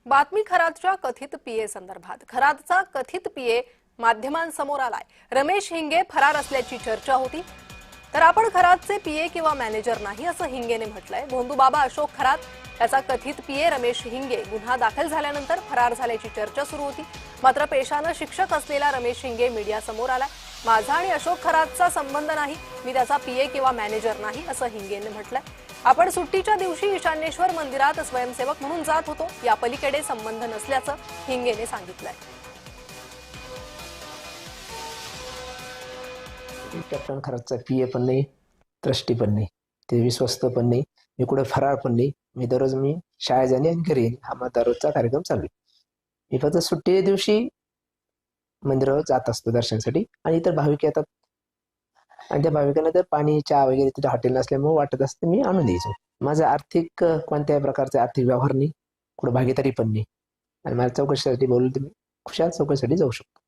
बातमी खरातच्या कथित पीए संदर्भात. खरातचा कथित पीए माध्यमांसमोर आलाय. रमेश हिंगे फरार असल्याची चर्चा होती. तर आपण खरातचे पीए किंवा मॅनेजर नाही असं हिंगेने म्हटलंय. भोंदूबाबा अशोक खरात याचा कथित पीए रमेश हिंगे गुन्हा दाखल झाल्यानंतर फरार झाल्याची चर्चा सुरू होती. मात्र पेशानं शिक्षक असलेला रमेश हिंगे मीडियासमोर आलाय. माझा आणि अशोक खरातचा संबंध नाही, मी त्याचा पीए किंवा मॅनेजर नाही असं हिंगेने म्हटलंय. आपण सुट्टीच्या दिवशी ईशान्येश्वर मंदिरात स्वयंसेवक म्हणून जात होतो, या पलीकडे संबंध नसल्याचं हिंगेने सांगितलंय. कॅप्टन खरातचा पीए पण नाही, ट्रस्टी पण नाही, ते विश्वस्त पण नाही, मी कुठे फरार पण नाही. मी दररोज शाळेत जाणे आणि घरी येणे हा माझा दररोजचा कार्यक्रम चालू आहे. मी फक्त सुट्टी दिवशी मंदिरावर जात असतो दर्शनासाठी आणि इतर भाविक येतात आणि त्या भाविकांना जर पाणी चहा वगैरे तिथे हॉटेल नसल्यामुळे वाटत असते मी आणून द्यायचो. माझा आर्थिक कोणत्याही प्रकारचा आर्थिक व्यवहार नाही, कुठं भागीदारी पण नाही आणि मला चौकशीसाठी बोलून तुम्ही खुशाल चौकशीसाठी जाऊ शकतो.